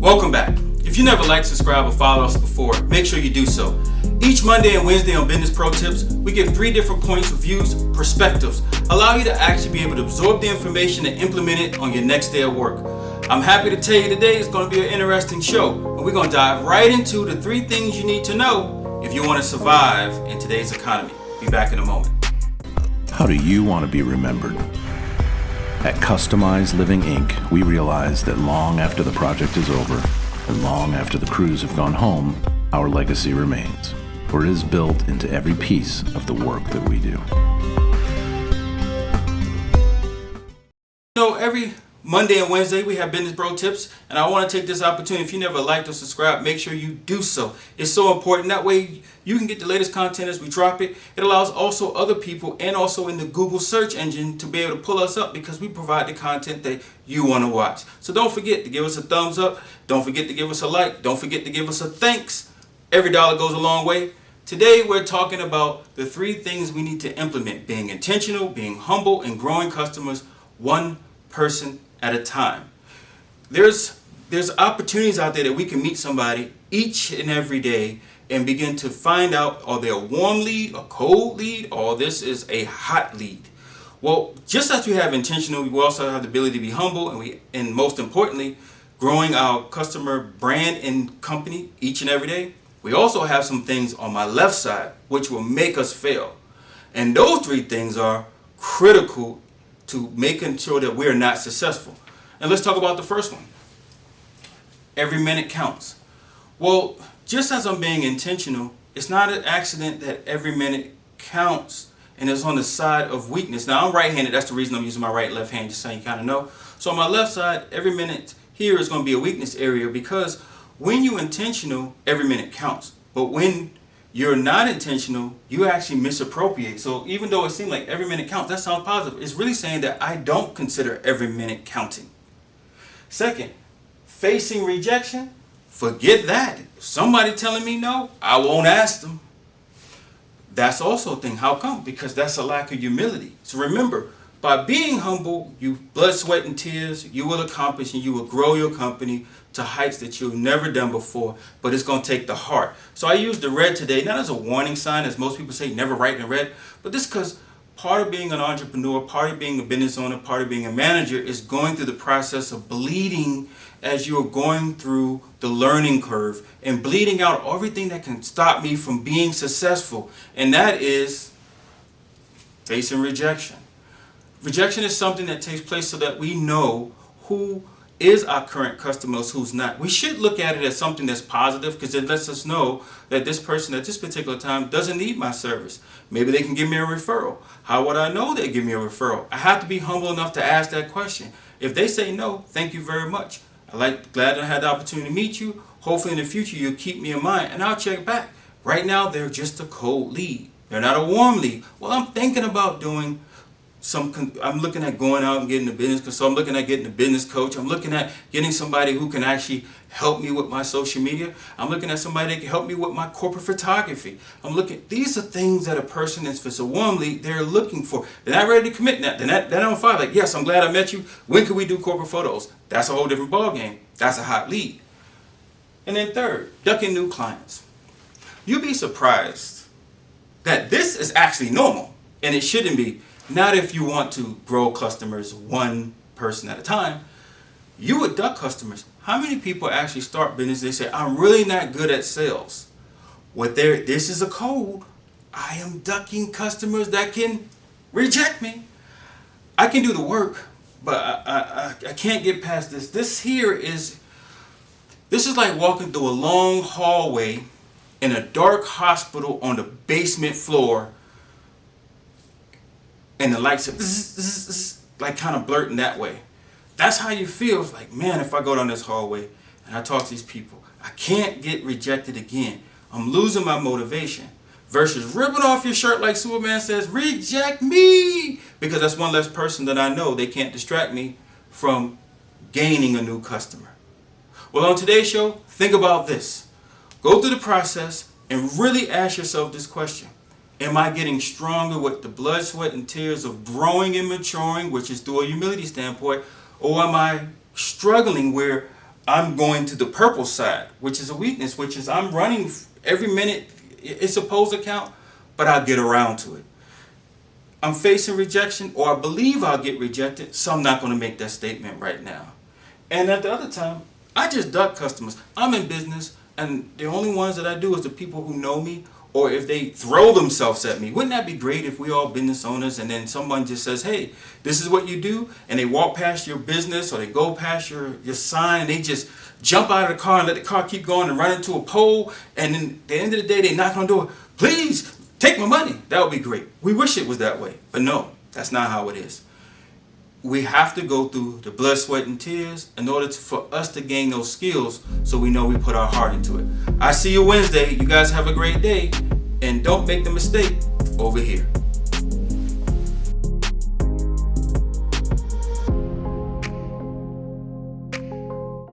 Welcome back. If you never liked, subscribe, or followed us before, make sure you do so. Each Monday and Wednesday on Business Pro Tips, we give 3 different points of views, perspectives, allow you to actually be able to absorb the information and implement it on your next day of work. I'm happy to tell you today it's going to be an interesting show, and we're going to dive right into the 3 things you need to know if you want to survive in today's economy. Be back in a moment. How do you want to be remembered? At Customized Living Inc., we realize that long after the project is over, and long after the crews have gone home, our legacy remains, for it is built into every piece of the work that we do. Every Monday and Wednesday we have Business Bro Tips, and I want to take this opportunity, if you never liked or subscribed, make sure you do so. It's so important. That way you can get the latest content as we drop it. It allows also other people and also in the Google search engine to be able to pull us up because we provide the content that you want to watch. So don't forget to give us a thumbs up. Don't forget to give us a like. Don't forget to give us a thanks. Every dollar goes a long way. Today we're talking about the 3 things we need to implement: being intentional, being humble, and growing customers one person at a time. There's opportunities out there that we can meet somebody each and every day and begin to find out, are they a warm lead, a cold lead, or this is a hot lead? Well, just as we have intentional, we also have the ability to be humble, and most importantly, growing our customer brand and company each and every day. We also have some things on my left side which will make us fail. And those 3 things are critical to making sure that we're not successful. And let's talk about the first one. Every minute counts. Well, just as I'm being intentional, it's not an accident that every minute counts and it's on the side of weakness. Now I'm right-handed, that's the reason I'm using my right left hand, just so you kind of know. So on my left side, every minute here is going to be a weakness area, because when you're intentional, every minute counts. But when you're not intentional, you actually misappropriate. So even though it seems like every minute counts, that sounds positive. It's really saying that I don't consider every minute counting. Second, facing rejection, forget that. If somebody telling me no, I won't ask them. That's also a thing. How come? Because that's a lack of humility. So remember, by being humble, you blood, sweat, and tears, you will accomplish and you will grow your company to heights that you've never done before, but it's going to take the heart. So I used the red today, not as a warning sign, as most people say, never write in red, but this because part of being an entrepreneur, part of being a business owner, part of being a manager is going through the process of bleeding as you're going through the learning curve and bleeding out everything that can stop me from being successful, and that is facing rejection. Rejection is something that takes place so that we know who is our current customers, who's not. We should look at it as something that's positive, because it lets us know that this person at this particular time doesn't need my service. Maybe they can give me a referral. How would I know they give me a referral? I have to be humble enough to ask that question. If they say no, thank you very much. Glad I had the opportunity to meet you. Hopefully in the future you'll keep me in mind and I'll check back. Right now they're just a cold lead. They're not a warm lead. Well, I'm thinking about doing I'm looking at going out and getting a business consultant. I'm looking at getting a business coach. I'm looking at getting somebody who can actually help me with my social media. I'm looking at somebody that can help me with my corporate photography. These are things that a person, if it's a warm lead, they're looking for. They're not ready to commit now. They're on fire. Like, yes, I'm glad I met you. When can we do corporate photos? That's a whole different ballgame. That's a hot lead. And then third, ducking new clients. You'd be surprised that this is actually normal, and it shouldn't be. Not if you want to grow customers one person at a time. You would duck customers. How many people actually start business? They say, I'm really not good at sales. This is a code. I am ducking customers that can reject me. I can do the work, but I can't get past this. This is like walking through a long hallway in a dark hospital on the basement floor, and the lights are like kind of blurting that way. That's how you feel. It's like, man, if I go down this hallway and I talk to these people, I can't get rejected again. I'm losing my motivation. Versus ripping off your shirt like Superman says, reject me, because that's one less person that I know. They can't distract me from gaining a new customer. Well, on today's show, think about this. Go through the process and really ask yourself this question. Am I getting stronger with the blood, sweat, and tears of growing and maturing, which is through a humility standpoint, or am I struggling where I'm going to the purple side, which is a weakness, which is I'm running every minute. It's supposed to count, but I'll get around to it. I'm facing rejection, or I believe I'll get rejected, so I'm not going to make that statement right now. And at the other time, I just duck customers. I'm in business, and the only ones that I do is the people who know me, or if they throw themselves at me. Wouldn't that be great if we all business owners and then someone just says, hey, this is what you do, and they walk past your business or they go past your sign and they just jump out of the car and let the car keep going and run into a pole, and then at the end of the day they knock on the door, please take my money. That would be great. We wish it was that way, but no, that's not how it is. We have to go through the blood, sweat, and tears in order for us to gain those skills so we know we put our heart into it. I see you Wednesday. You guys have a great day. And don't make the mistake over here.